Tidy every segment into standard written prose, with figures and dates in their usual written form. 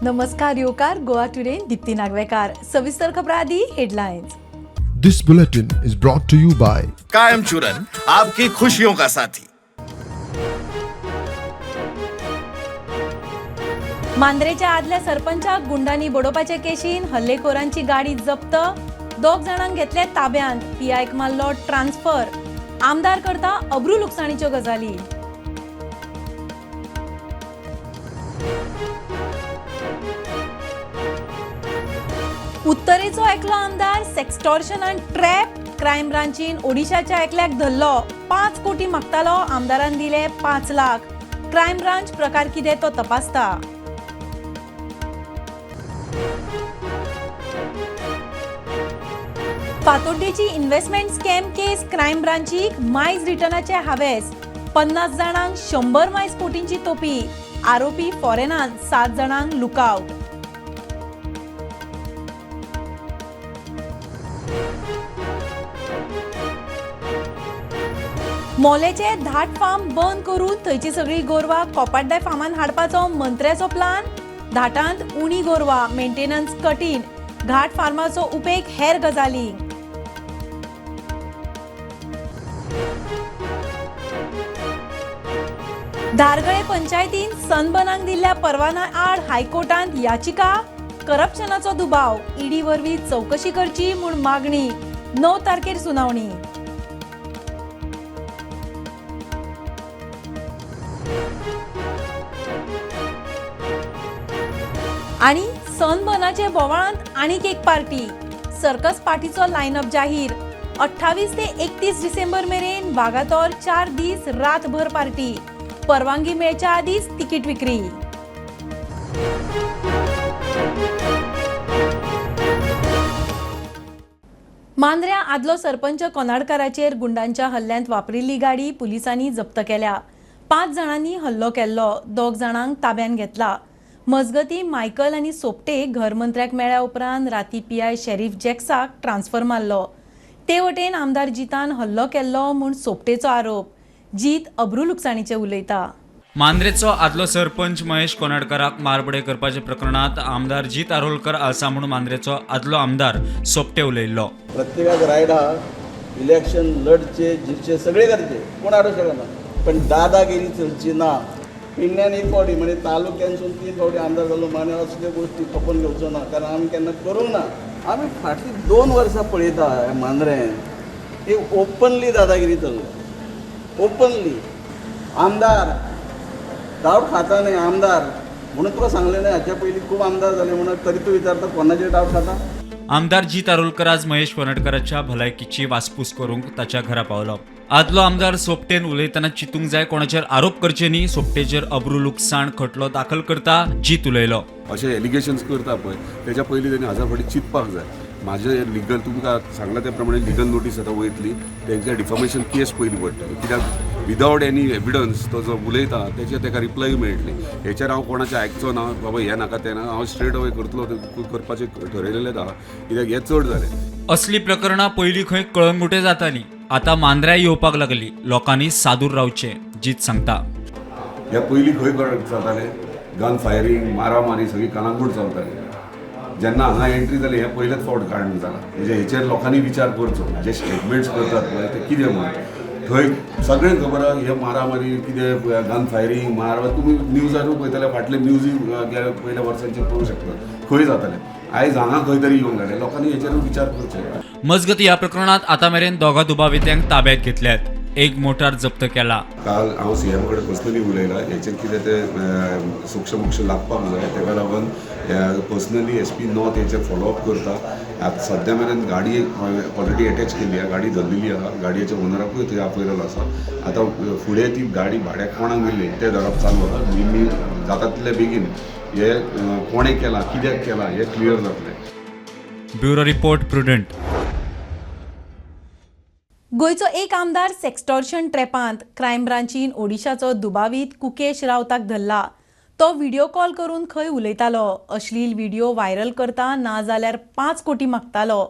नमस्कार योकार गोवा टुडे दीप्ती नागवेकार सविस्तर खबरां आदी headlines. This bulletin is brought to you by कायम चूरन आपकी खुशियों का साथी। मांद्रेच्या आदल्या सरपंचाक गुंडांनी बडोवपाचे केशीन हल्लेखोरांची गाडी जप्त, 2 जाणांक घेतले ताब्यांत, पीआयक मारलो ट्रान्सफर, आमदार करता अब्रू लुकसाणीच्यो गजाली। उत्तरेचो एकलो आमदार सेक्सटॉर्शन आनी ट्रॅप, क्रायम ब्रांचीन ओडिशाच्या एकल्याक धरलो, 5 कोटी मागतालो, आमदारान दिले 5 लाख। क्रायम ब्रांच प्रकार कितें तो तपासता। फातोड्डेची इन्व्हेस्टमेंट स्कॅम केस क्रायम ब्रांचीक मायज रिटर्नाचे हावेस, 50 जाणांक 100 मायज कोटींची तोपी, आरोपी फॉरेनांत, 7 जाणांक लुकआउट। मोलेचे 10 फार्म बंद करून थंयची सगळी गोरवां कोपाड्डे फार्मान हाडपाचो मंत्र्याचो प्लान, घाटांत उणी गोरवां, मेंटेनन्स कठीण, घाट फार्माचो उपेग हेर गजाली। धारगळे पंचायतीन सनबर्नाक दिल्ल्या परवाना आड हायकोर्टांत याचिका, करप्शनाचो दुबाव, ईडी वरवीं चवकशी करची म्हूण मागणी, 9 तारखेर सुनावणी। आणि सनबर्नाचे बोवाळांत आनीक एक पार्टी, सर्कस पार्टीचो लायनअप जाहीर, 28 ते 31 डिसेंबर मेरेन वागातोर 4 दीस रातभर पार्टी, परवानगी मेळच्या आदींच तिकीट विक्री। मांद्र्या आदलो सरपंच कोनाडकराचेर गुंडांच्या हल्ल्यांत वापरिल्ली गाडी पुलिसांनी जप्त केल्या, 5 जाणांनी हल्लो केल्लो, 2 जाणांक ताब्यात घेतला। मजगती मायकल आनी सोपटे घरमंत्र्याक मेळ्या उपरांत राती पीआय शेरीफ जॅक्साक ट्रान्सफर मारलो। ते वटेन आमदार जितान हल्लो केल्लो म्हूण सोपटेचो आरोप, जीत अब्रू लुकसाणीचे उलयता। मांद्रेचो आदलो सरपंच महेश कोनाडकराक मारबडे करपाच्या प्रकरणात आमदार जीत आरोलकर आसा म्हणून मांद्रेचो आदलो आमदार सोपटे उलयल्लो। प्रत्येकाक रायट आहा, इलेक्शन लढचे जिखचे सगळे करचे, कोण हाडूंक शकना, पण दादागिरी चलची ना। पिंड्यान एक फावटी म्हणजे तालुक्यांसून 3 फावटी आमदार जालो माने असले गोष्टी खपोवन घेवचो ना, कारण आमी केन्ना करूंक ना। आमी फाटली 2 वर्सां पळयता मांद्रें एक ओपनली दादागिरी चल्ल्या, ओपनली। आमदार डावट खाता न्ही आमदार म्हणून तुका सांगलें न्ही, हाच्या पयलीं खूब आमदार जाले म्हणून, तरी तूं विचारता कोणाचेर डावट खाता। आमदार जीत आरोलकर आज महेश कोनाडकराच्या भलायकीची वासपूस करूंक ताच्या घरा पावलो। आदलो आमदार सोपटेन उलयतना चिंतूंक जाय, कोणाचेर आरोप करचे न्ही, सोपटेचेर अब्रू लुकसाण खटलो दाखल करता जीत उलयलो। अशे एलिगेशन्स करता पळय तेच्या पयलीं तेणी 1000 फावटी चिंतपाक जाय। म्हाजे लिगल तुमकां सांगला त्या प्रमाणे लिगल नोटीस आतां वयतली, तेंच्या डिफॉमेशन केस पयलीं पडटली, कित्याक विदावट एनी एविडन्स तो जो उलयता तेचे ताका रिप्लाय मेळटली। हेचेर हांव कोणाचें आयकचो ना, बाबा हें नाका तें नाका, हांव स्ट्रेट अवे करतलो करपाचें ठरयलेलें आहा, कित्याक हें चड जालें। असली प्रकरणां पयलीं खंय कळंगुटे जातालीं, आतां मांद्र्या येवपाक लागली, लोकांनी सादूर रावचें, जीत सांगता। ह्या पयलीं खंय जातालें, गन फायरींग, मारामारी सगळी कानांगूट चलताली। जेन्ना हांगा एंट्री जाली हें पयलेच फावट कारण जाला, म्हणजे हेचेर लोकांनी विचार करचो, जे स्टेटमेंट्स करतात पळय ते कितें म्हणून। थंय सगळें खबर आहा, हे मारामारी कितें गन फायरींग तुमी न्यूजारूय पळयताले, फाटले न्यूजूय पयल्या वर्सांचेर पळोवंक शकतात खंय जातालें। आयज हांगा खंय तरी येवंक लागलें, लोकांनी हेचेर विचार करचो। मजगती ह्या प्रकरणात आतां मेरेन 2 दुबावित्यांक ताब्यात घेतल्यात, एक मोटार जप्त केला। काल हांव सीएम कडेन पर्सनली उलयलां, हेचेर कितें तें सूक्ष्म लागपाक जाय, तेका लागून पर्सनली SP नॉर्थ हेचेर फॉलोअप करता। आतां सद्या मेरेन गाडी ऑलरेडी अटॅच केल्ली आहा, गाडी धरलेली आहा, गाडयेच्या ओनराकूय थंय आपयलेलो आसा। आतां फुडें ती गाडी भाड्याक कोणाक दिल्ली तें धरप चालू आहा, मी जाता तितले बेगीन हे कोणें केलां, कित्याक केलां हें क्लियर जातलें। Bureau report prudent. गोयचो एक आमदार सेक्सटॉर्शन ट्रॅपांत, क्रायम ब्रांचीन ओडिशाचो दुबावीत कुकेश रावताक धरला। तो व्हिडिओ कॉल करून खंय उलयतालो, अश्लील व्हिडिओ व्हायरल करता ना जाल्यार 5 कोटी मागतालो।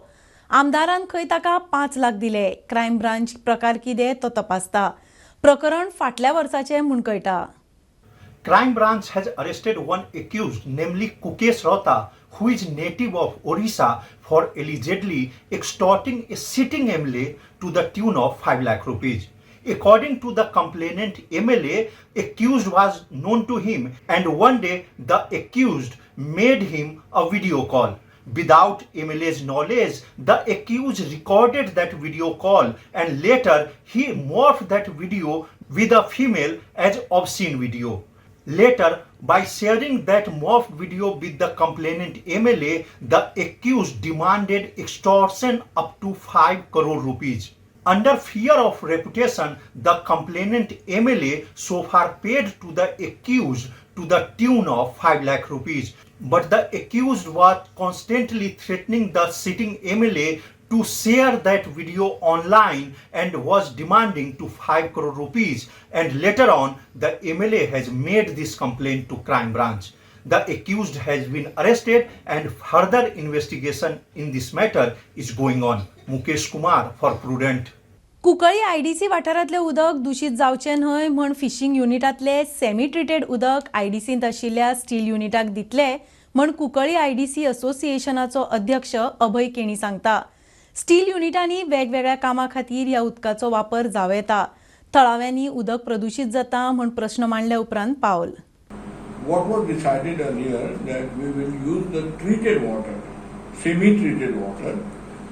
आमदारान खंय ताका 5 लाख दिले। क्रायम ब्रांच प्रकार कितें तो तपासता। प्रकरण फाटल्या वर्साचें म्हूण कळटा। Crime branch has arrested one accused, namely Kukesh Rota, who is native of Orissa, for allegedly extorting a sitting MLA to the tune of 5 lakh rupees. According to the complainant MLA, accused was known to him, and one day the accused made him a video call. Without MLA's knowledge, the accused recorded that video call, and later he morphed that video with a female as obscene video. Later, by sharing that morphed video with the complainant MLA, the accused demanded extortion up to 5 crore rupees. Under fear of reputation, the complainant MLA so far paid to the accused to the tune of 5 lakh rupees. But the accused was constantly threatening the sitting MLA to share that video online and was demanding to 5 crore rupees. And later on, the MLA has made this complaint to crime branch. The accused has been arrested and further investigation in this matter is going on. Mukesh Kumar for Prudent. Cuncolim IDC वाठारांतलें उदक दूषित जावचें न्हय म्हण fishing युनिटांतले semi treated उदक आयडीसींत आशिल्ल्या steel युनिटाक दितले म्हण कुंकळी आयडीसी असोसिएशनाचो अध्यक्ष अभय केणी सांगता. स्टील युनिटांनी वेगवेगळ्या कामां खातीर ह्या उदकाचो वापर जावं येता. थळाव्यांनी उदक प्रदूषित जाता म्हण प्रश्न मांडले उपरांत पावल. What was decided earlier that we will use the treated water, semi-treated water,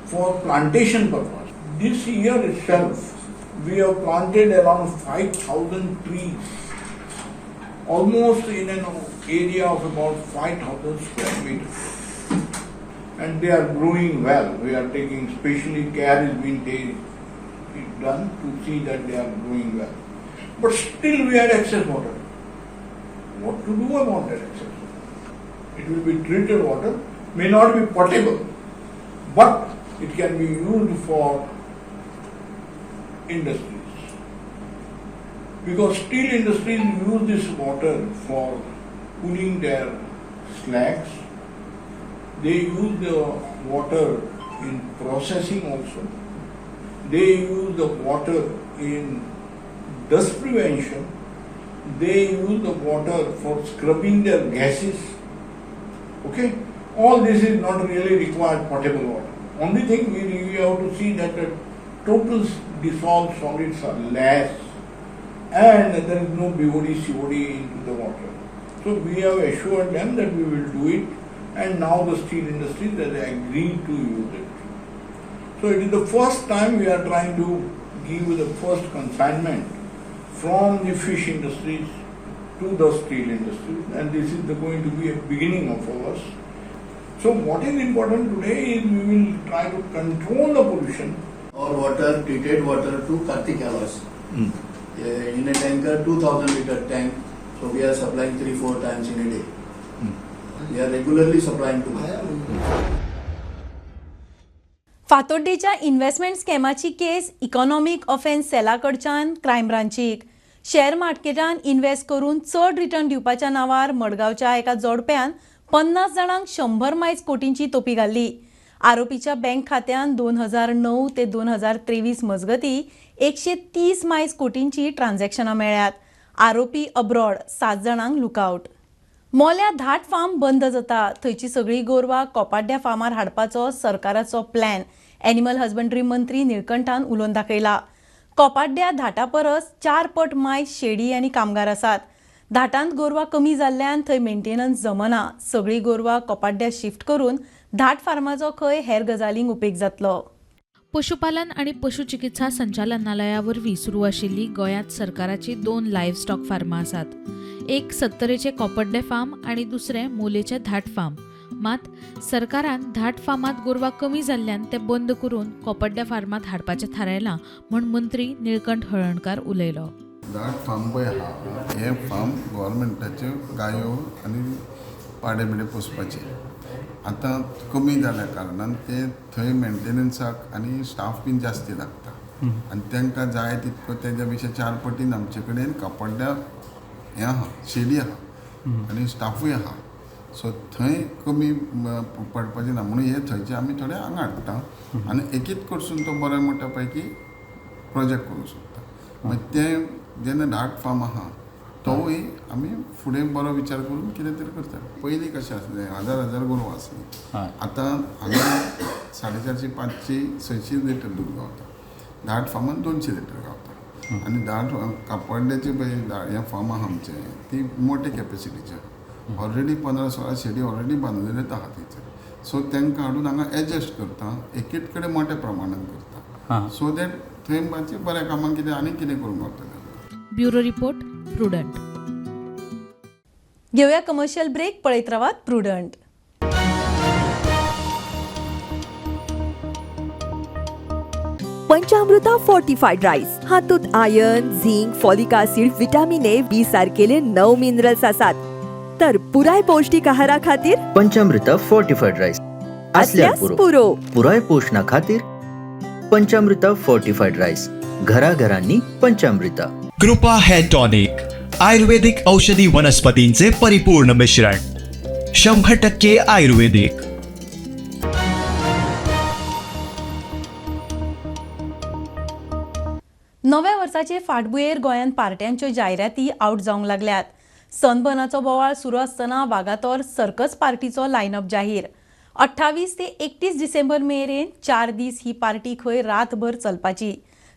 for plantation purpose. This year itself, we have planted around 5,000 trees, almost in an area of about 5,000 square meters. And they are growing well. We are taking, specially care is being done to see that they are growing well. But still we had excess water. What to do about that excess water? It will be treated water, may not be potable, but it can be used for industries. Because steel industries use this water for cooling their slags. They use the water in processing also. They use the water in dust prevention. They use the water for scrubbing their gases. Okay? All this is not really required potable water. Only thing we have to see that the total dissolved solids are less and there is no BOD, COD into the water. So we have assured them that we will do it, and now the steel industries has agreed to use it. So it is the first time we are trying to give the first consignment from the fish industries to the steel industries, and this is going to be a beginning of ours. So what is important today is we will try to control the pollution. Our water, treated water to Kartik Awas. In a tanker, 2,000 liter tank. So we are supplying 3-4 times in a day. We are regularly supplying to them. फातोड्डेच्या investment स्कॅमाची case economic offence सेलाकडच्यान crime ब्रांचीक. Share मार्केटान invest करून चड return दिवपाच्या नांवार मडगांवच्या एका जोडप्यान 50 जाणांक 100 मायज कोटींची तोपी घाल्ली. आरोपीच्या बँक खात्यान 2009 ते 2023 मजगती 130 मायज कोटींची ट्रान्झॅक्शनां मेळ्ळ्यात. आरोपी अब्रॉड 7 जाणांक लुकआउट. मोल्या धाट फार्म बंद जाता. थंयची सगळी गोरवां कोपाड्ड्या फार्मार हाडपाचो सरकाराचो प्लॅन एनिमल हजबंड्री मंत्री निळकंठान उलोवन दाखयला. कोपाड्ड्या धाटा परस 4 पट मायज शेडी आनी कामगार आसात. धाटांत गोरवां कमी जाल्ल्यान थंय मेंटेनन्स जमना. सगळी गोरवां कोपाड्ड्या शिफ्ट करून धाट फार्माचो खंय हेर गजालींक उपेग जातलो. पशुपालन आणि पशुचिकित्सा संचालनालयावरवीं सुरू आशिल्ली गोंयांत सरकाराची 2 लायव्ह स्टॉक फार्मां आसात. एक 70चे कोपड्डे फार्म आणि दुसरे मोलेचे धाट फार्म. मात सरकारान धाट फार्मात गोरवां कमी जाल्ल्यान ते बंद करून कोपड्ड्या फार्मात हाडपाचें थारायलां म्हूण मंत्री निळकंठ हळर्णकार उलयलो. धाट फार्म पळय आहा हे फार्म गव्हर्मेंटाच्यो गायो आनी पाडे बिडे पोसपाचे. आतां कमी जाल्या कारणान ते थंय मेंटेनन्साक आनी स्टाफ बीन जास्ती लागता आनी तांकां जाय तितको तेज्या पेक्षा 4 पटीन आमचे कडेन कापड्ड्या हें आहा शेडी आहा आनी स्टाफूय आहा. सो थंय कमी पडपाचें ना म्हणून हे थंयचे आमी थोडे हांगा हाडटा आनी एकीत कडसून तो बऱ्या मोठ्या पैकी प्रोजेक्ट करूंक सोदता. मागीर तें जेन्ना धाट फार्म आहा तोवूय आमी फुडें बरो विचार करून कितें तरी करता. पयलीं कशें आसलें, हजार गोरवां आसलीं. आतां हांगा 450 500 600 लिटर दूद गावता. धाट फार्मान 200 लिटर गावता. आनी धाट कापड्याचे पळय हें फार्म आहा आमचें, ती मोठे कॅपेसिटीचे. ऑलरेडी 15-16 शेडी ऑलरेडी बांदलेल्यो आहा थंयसर. सो तांकां हाडून हांगा एडजस्ट करता, एकेच कडेन मोठ्या प्रमाणान करता. सो दॅट थंय मातशें बऱ्या कामाक कितें आनी कितें करूंक गावतलें. Bureau report Prudent. घेऊया कमर्शियल ब्रेक, पळयत रावात प्रुडंट. पंचामृता फोर्टिफाईड राईस हातूंत iron, zinc, folic acid, vitamin A, B सारकेले 9 मिनरल्स आसात. तर पुराय पौष्टिक आहारा खातीर पंचामृता फोर्टिफाईड राईस असल्यार पुरो. पुराय पोषणा खातीर पंचामृता फोर्टिफाईड राईस. घराघरांनी पंचामृता. कृपा हेअर टॉनिक, आयुर्वेदिक औषधी वनस्पतींचे परिपूर्ण मिश्रण, 100% आयुर्वेदिक. नव्या वर्साचे फाटभुंयेर गोंयांत पार्ट्यांच्यो जायराती आउट जावंक लागल्यात. सनबर्नाचो बोवाळ सुरू आसतना वागातोर सर्कस पार्टीचो लायनअप जाहीर. 28 ते 31 डिसेंबर मेरेन 4 दीस ही पार्टी खंय रातभर चलपाची.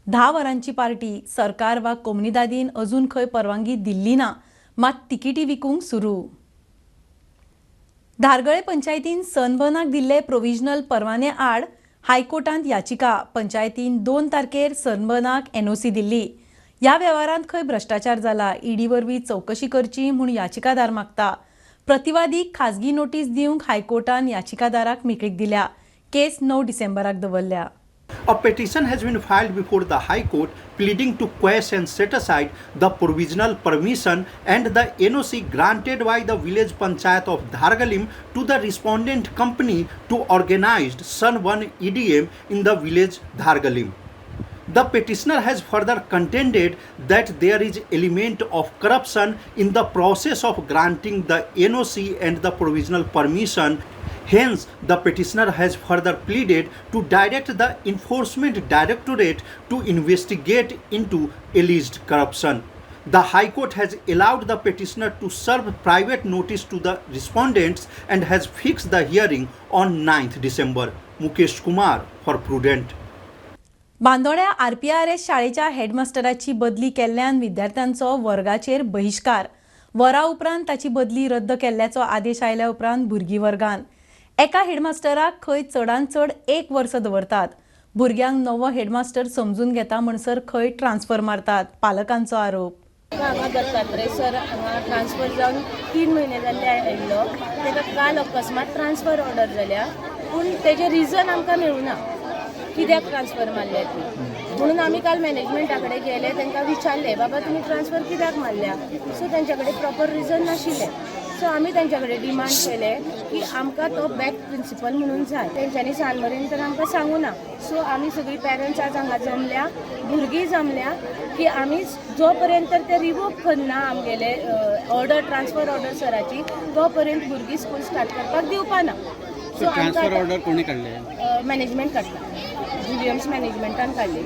10 वरांची पार्टी. सरकार वा कोमनीदादीन अजून खंय परवानगी दिल्ली ना, मात तिकिटी विकूंक सुरू. धारगळे पंचायतीन सनबर्नाक दिल्ले प्रोव्हिजनल परवाने आड हायकोर्टांत याचिका. पंचायतीन 2 तारखेर सनबर्नाक एनओसी दिल्ली. ह्या वेव्हारांत खंय भ्रष्टाचार जाला, ईडी वरवीं चवकशी करची म्हूण याचिकादार मागता. प्रतिवादीक खाजगी नोटीस दिवंक हायकोर्टान याचिकादाराक मेकळीक दिल्या. केस 9 डिसेंबराक दवरल्या. A petition has been filed before the High Court pleading to quash and set aside the provisional permission and the NOC granted by the village panchayat of Dhargalim to the respondent company to organize Sun 1 EDM in the village Dhargalim. The petitioner has further contended that there is element of corruption in the process of granting the NOC and the provisional permission. Hence, the petitioner has further pleaded to direct the Enforcement Directorate to investigate into alleged corruption. The High Court has allowed the petitioner to serve private notice to the respondents and has fixed the hearing on 9th December. Mukesh Kumar for Prudent. बांदोड्या RPRS शाळेच्या हेडमास्टराची बदली केल्ल्यान विद्यार्थ्यांचो वर्गाचेर बहिष्कार. वरा उपरांत ताची बदली रद्द केल्ल्याचो आदेश आयल्या उपरांत भुरगीं वर्गान. एका हेडमास्टराक खंय चडांत चड 1 वर्स दवरतात. भुरग्यांक नवो हेडमास्टर समजून घेता म्हणसर खंय ट्रान्सफर मारतात. पालकांचो आरोप. हांगा दत्तात्रय सर हांगा ट्रान्सफर जावन 3 म्हयने जाल्ले आयिल्लो. ताका काल अकस्मात ट्रान्सफर ऑर्डर जाल्या, पूण तेजें रिजन आमकां मेळूना कित्याक ट्रान्सफर मारल्या ती. म्हणून आमी काल मॅनेजमेंटा कडेन गेले, तांकां विचारलें बाबा तुमी ट्रान्सफर कित्याक मारल्या. सो तेंच्या कडेन प्रॉपर रिजन नाशिल्लें. सो आमी तेंच्या कडेन डिमांड केलें की आमकां तो बॅक प्रिंसिपल म्हणून जाय. तेंच्यांनी सान मेरेन तर आमकां सांगूं ना. सो आमी सगळीं पेरंट्स आज हांगा जमल्या, भुरगीं जमल्या की आमी जो पर्यंत तर ते रिवोक करना आमगेले ऑर्डर ट्रान्सफर ऑर्डर सराची, तो पर्यंत भुरगीं स्कूल स्टार्ट करपाक दिवपा ना. सो ट्रान्सफर ऑर्डर कोणी काडले? मॅनेजमेंट काडटा, विलियम्स मॅनेजमेंटान काडली.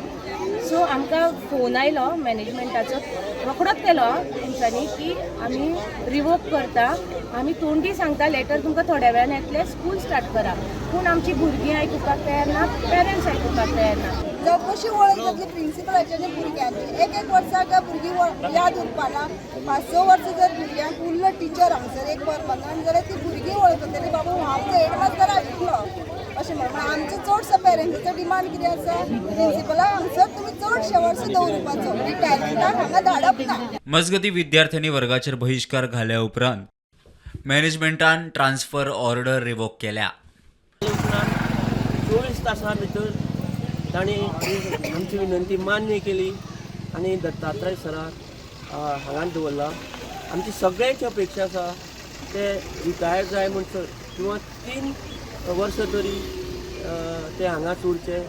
सो आमकां फोन आयलो मॅनेजमेंटाचो रोखडोच केलो तेंच्यांनी की आमी रिवोक करता. आमी तोंडी सांगता लेटर तुमकां थोड्या वेळान येतले, स्कूल स्टार्ट करा. पूण आमची भुरगीं आयकुपाक तयार ना, पेरंट्स आयकुपाक तयार ना. कशी वळख जातली प्रिंसिपलाची आनी भुरग्यांची. एक वर्साक भुरगीं याद उरपाना. 5-6 वर्सां जर भुरग्यांक उरलो टिचर हांगसर एक परमनंट जाल्यार ती भुरगीं वळखतली बाबा हांव हेडमास्टर आशिल्लो अशें म्हणून. आमचो चडसो पेरंट्साचो डिमांड कितें आसा, प्रिंसिपलाक हांगसर तुमी चडशे वर्स दवरपाचो, रिटायरमेंटाक हांगा धाडप ना. मजगती विद्यार्थ्यांनी वर्गाचेर बहिष्कार घाल्या उपरांत मॅनेजमेंटान ट्रान्सफर ऑर्डर रिवोक केल्या. 24 तासां भितर तांणी आमची विनंती मान्य केली आनी दत्तात्रय सराक हांगा दवरला. आमची सगळ्यांची अपेक्षा आसा ते रिटायर जाय म्हणसर किंवा 3 वर्सां तरी ते हांगाच उरचे,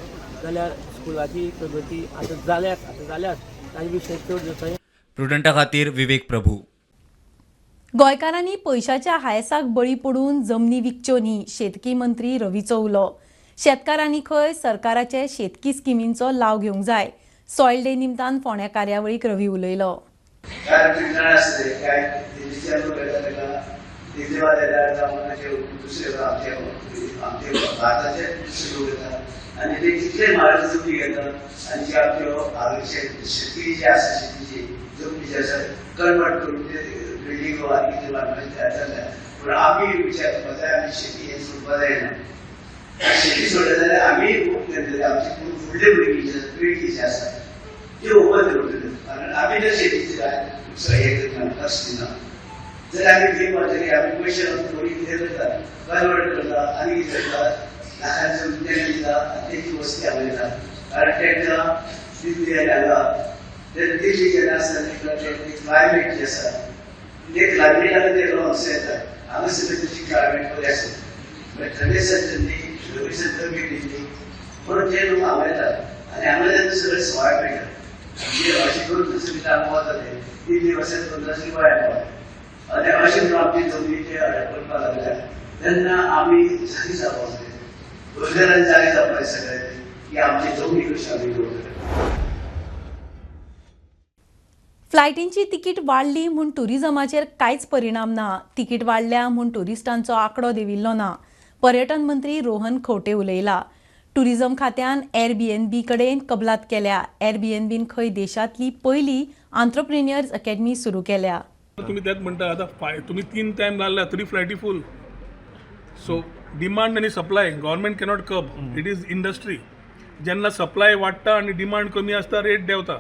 जाल्यार स्कुलाची प्रगती आतां जाल्यात ताजे विशय चड जाता. प्रुडंटा खातीर विवेक प्रभू. गोंयकारांनी पयशाच्या हायसाक बळी पडून जमनी विकच्यो न्ही, शेतकी मंत्री रवीचो उलो. शेतकारांनी खंय सरकाराचे शेतकी स्किमींचो लाव घेवंक जाय. सॉयल डे निमतान फोंड्या कार्यावळीक रवी उलयलो. कारण तुम्ही जाणार असते काय दिल्लीच्या लोक येतात का दिल्लीवाले दुसरे आमचे भारताचे दुसरे लोक येतात आणि ते कितले महाराष्ट्र जमनी घेतात आणि जे आपले शेतकरी जे असतात शेतीची जमनी जे असतात कन्वर्ट करून ते बिल्डिंग आणि किती बांधकाम तयार झाल्या पण आम्ही विचार करता आम्ही शेती हे सोडपा जायना शेती सोडल्या जाल्यार आम्ही आमची फुडले पिळगी जी आसा ती ओपन दवरतले कारण आम्ही जर शेतीची काय हे करना लक्ष दिना जाल्यार आम्ही गेम मारतली आम्ही पयशे थोडी कितें करतात कन्वर्ट करता आनी कितें करतात लाखांचं उद्योग दिता आनी तेची वस्ती आवयता कारण तेंकां दिल्ली हांगा दिल्ली जेन्ना आसा क्लायमेट जी आसा ते क्लायमेटाक ते रॉंग्स येतात हांगा सगळी तुजी क्लायमेट बरी आसा थंडे संदी कमी दिल्ली म्हणून ते लोक हांगा येतात आनी हांगा तेंका सगळें सवाय मेळटा अशें करून सगळी कामां वतात दिल्ली वचत पंदराशे गोंयांत वतात आनी अशें करून आमची जमनीचे करपाक लागल्या तेन्ना आमी जागी जावपाक जाय रोजगारान जागे जावपाक सगळ्यांनी की आमची जमनी कशी आमी दवरतले फ्लायटींची तिकीट वाडली म्हूण टुरिझमाचेर कांयच परिणाम ना तिकीट वाडल्या म्हूण टुरिस्टांचो आंकडो देंविल्लो ना पर्यटन मंत्री रोहन खंवटे उलयला टुरिझम खात्यान एअरबीएनबी कडेन कबलात केल्या एअरबीएनबीन खंय देशांतली पयली आंत्रप्रिन्युअर्स अकॅडमी सुरू केल्या तुम्ही त्यात म्हणता आता तुम्ही 3 टाइम घालला तरी फ्लायटी फुल सो डिमांड आणि सप्लाय गव्हर्नमेंट कॅनॉट कब इट इज इंडस्ट्री जेन्ना सप्लाय वाडटा आणि डिमांड कमी आसता रेट देंवता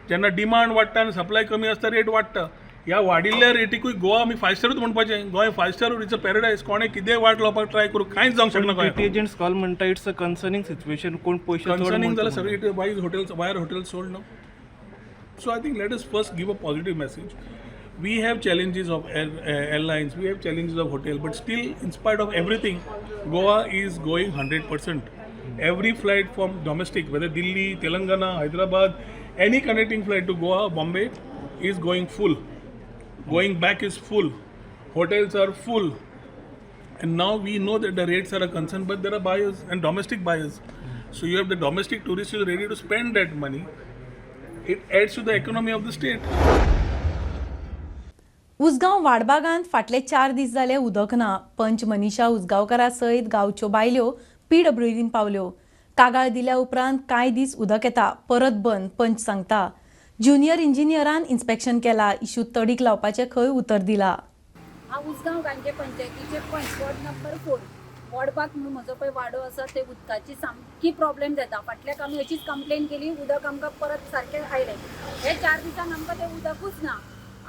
जेन्ना डिमांड वाडटा आणि सप्लाय कमी आसता रेट वाडटा ह्या वाडिल्ल्या रेटीकूय गोवा आमी 5 स्टारूच म्हणपाचें Goa 5 star it's a paradise कोणें कितें वाट लावपाक ट्राय करूं कांयच जावंक शकना गोंय एजंट्स कॉल म्हणटा इट्स अ कन्सर्निंग सिच्युएशन कोण पयशे कन्सर्निंग जाल्यार सगळे वायज हॉटेल्स वायर hotels sold no so I think let us first give a positive message we have challenges of airlines, we have challenges of hotel, but still in spite of everything Goa is going 100%. Every flight from domestic, whether Delhi, Telangana, Hyderabad, any connecting flight to Goa, Bombay is going full. Going back is full. Hotels are full. And now we know that the rates are a concern, but there are buyers and domestic buyers. So you have the domestic tourists who are ready to spend that money. It adds to the economy of the state. Usgao वाडबागांत फाटले 4 दीस जाले उदक ना पंच मनीषा उसगांवकारा सयत गांवच्यो बायल्यो पीडब्ल्यूडीन पावल्यो कागाळ दिल्या उपरांत कांय दीस उदक येता परत बंद पंच सांगता ज्युनियर इंजिनियरान इन्स्पेक्शन केला इशू तडीक लावपाचे खंय उतर दिला हांव उसगांव गांवचे पंचायतीचे पंच वॉर्ड नंबर 4 वॉर्डबाग म्हणून म्हजो पळय वाडो आसा ते उदकाची सामकी प्रॉब्लेम जाता फाटल्याक आमी अशीच कंप्लेन केली उदक आमकां परत सारकें आयलें हे 4 दिसान आमकां तें उदकूच ना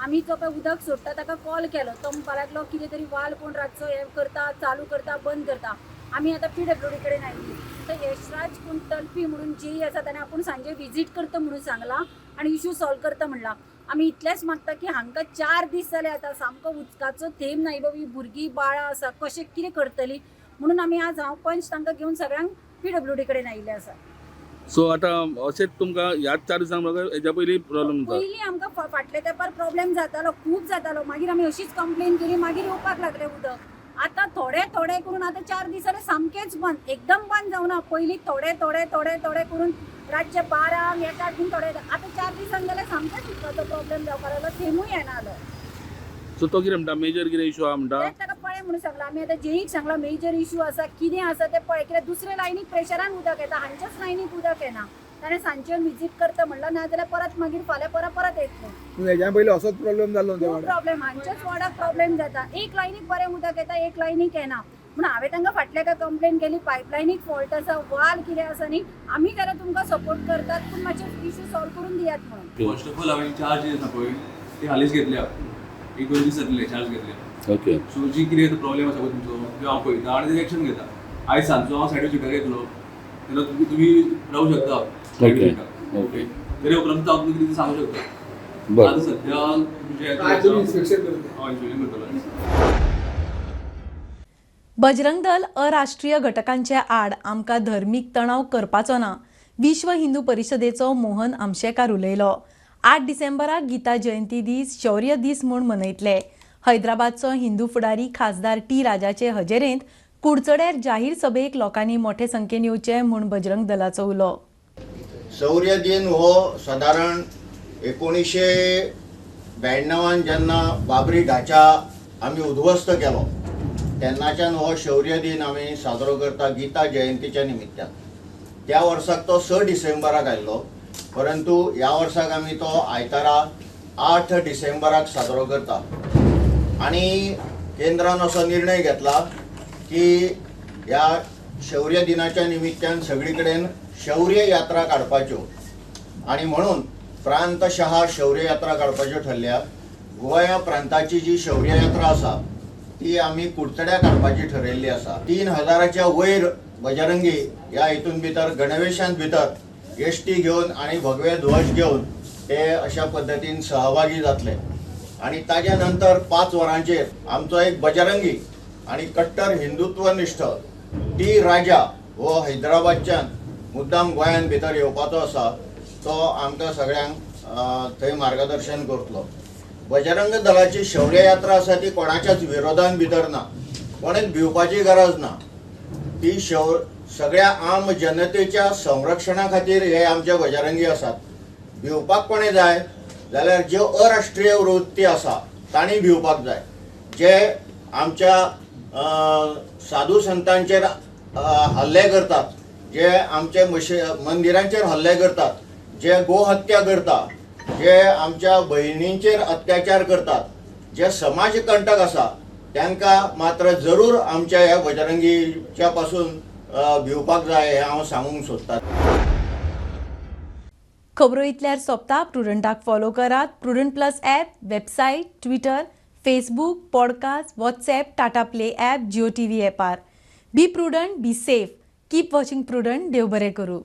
आमी जो पळय उदक सोडटा ताका कॉल केलो तो म्हणपाक लागलो कितें तरी वाल कोण रातचो हे करता चालू करता बंद करता आमी आतां पीडब्ल्यूडी कडेन आयिल्ली तर यशराज कुंटलपी म्हणून जी आसा ताणें आपूण सांजे विजीट करता म्हणून सांगला आनी इशू सॉल्व करता म्हणला आमी इतलेंच मागता की हांकां 4 दीस जाले आतां सामको उदकाचो थेंब ना बाबी भुरगीं बाळां आसा कशें कितें करतली म्हणून आमी आज हांव पंच तांकां घेवन सगळ्यांक पीडब्ल्यूडी कडेन आयिल्ले आसा सो आतां अशेंच तुमकां ह्याच 4 दिसांक म्हाका हेच्या पयलीं प्रॉब्लेम जाता पयलीं आमकां फाटल्या तेंपार प्रॉब्लेम जातालो खूब जातालो मागीर आमी अशीच कंप्लेन केली मागीर येवपाक लागलें उदक आतां थोडे थोडे करून आतां 4 दीस जाले सामकेच बंद एकदम बंद जावना पयलीं थोडे थोडे थोडे थोडे करून रातचे 12 एकाक बीन थोडे आतां 4 दिसांक जाल्यार सामकेच उदकाचो प्रॉब्लेम जावपाक लागलो थेंबूय येनालो सो तो कितें म्हणटा मेजर कितें इशू आहा म्हणटा ताका पळय म्हणून सांगला आमी आतां जेईक सांगला मेजर इशू आसा कितें आसा तें पळय कित्याक दुसरे लायनीक प्रेशरान उदक येता हांच्याच लायनीक उदक येना ताणें सांजचे विजीट करता म्हणला ना जाल्यार परत मागीर फाल्यां परत येतलो हेज्या पयलीं असोच प्रॉब्लेम जालो प्रॉब्लेम हांच्याच वॉर्डाक प्रॉब्लेम जाता एक लायनीक बरें उदक येता एक लायनीक येना म्हणून हांवें तांकां फाटल्याक कंप्लेन केली पायपलायनीक फॉल्ट आसा वाल कितें आसा न्ही आमी जाल्यार तुमकां सपोर्ट करतात पूण मातशे इशू सॉल्व करून दियात म्हणून फर्स्ट ऑफ ऑल हांवें चार्ज आसा पळय ती हालींच घेतल्या 1-2 दीस जातले चार्ज घेतल्या ओके सो जी कितें प्रॉब्लेम आसा पळय तुमचो त्यो हांव पळयता आनी तेजें एक्शन घेता आयज सांजचो हांव सायडीर सुद्दां घेतलो तेन्ना तुमी रावूं शकता ओके तरी उपरांत हांव तुमकां कितें सांगूं शकता आतां सद्या बजरंग दल अराष्ट्रीय घटकांचे आड आमकां धर्मीक तणाव करपाचो ना विश्व हिंदू परिशदेचो मोहन आमशेकार उलयलो 8 डिसेंबराक गीता जयंती दीस शौर्य दीस म्हूण मनयतले हैदराबादचो हिंदू फुडारी खासदार टी राजाचे हजेरेंत कुडचड्यार जाहीर सभेक लोकांनी मोठे संख्येन येवचे म्हूण बजरंग दलाचो उलो शौर्य दिन हो सादारण 19 92 जेन्ना बाबरी ढाचा आमी उद्ध्वस्त केलो तेन्नाच्यान हो शौर्य दिन आमी साजरो करता गीता जयंतीच्या निमित्तान. त्या वर्साक तो 6 डिसेंबराक आयल्लो, परंतु ह्या वर्साक आमी तो आयतारा 8 डिसेंबराक साजरो करता. आणि केंद्रान असो निर्णय घेतला की ह्या शौर्य दिनाच्या निमित्तान सगळी कडेन शौर्य यात्रा काडपाच्यो आणि म्हणून प्रांतशहा शौर्य यात्रा काडपाच्यो ठरल्या. गोंया प्रांताची जी शौर्य यात्रा आसा ती आमी कुडचड्या काडपाची ठरयल्ली आसा. 3000च्या वयर बजरंगी ह्या हितून भितर गणवेशांत भितर एसटी घेवन आणि भगवे ध्वज घेवन ते अशा पद्दतीन सहभागी जातले. आणि ताज्या नंतर 5 वरांचेर आमचो एक बजरंगी आणि कट्टर हिंदुत्वनिश्ठ टी राजा हो हैदराबादच्यान मुद्दाम गोंयान भितर येवपाचो आसा. तो आमकां सगळ्यांक थंय मार्गदर्शन करतलो. बजरंग दलाची शौर्य यात्रा आसा ती कोणाच्याच विरोधान भितर ना, कोणेच भिवपाची गरज ना. ती सगळ्या आम जनतेच्या संरक्षणा खातीर हे आमचे बजरंगी आसात. भिवपाक कोणें जाय जाल्यार ज्यो अराष्ट्रीय वृत्ती आसा तांणी भिवपाक जाय. जे आमच्या साधू संतांचेर हल्ले करतात, जे आमचे मंदिरांचेर हल्ले करतात, जे गोहत्या करतात, जे आमच्या बहिणींचेर अत्याचार करतात, जे समाजकंटक आसा त्यांका मात्र जरूर आमच्या ह्या बजरंगीच्या पासून भिवपाक जाय हें हांव सांगूंक सोदतां. खबरो इतल्यार सोंपता. प्रुडंटाक फॉलो करात. Prudent plus app, website, Twitter, Facebook, podcast, WhatsApp, Tata play app, Jio TV ॲपार. Be Prudent, be safe. Keep watching Prudent. देव बरें करूं.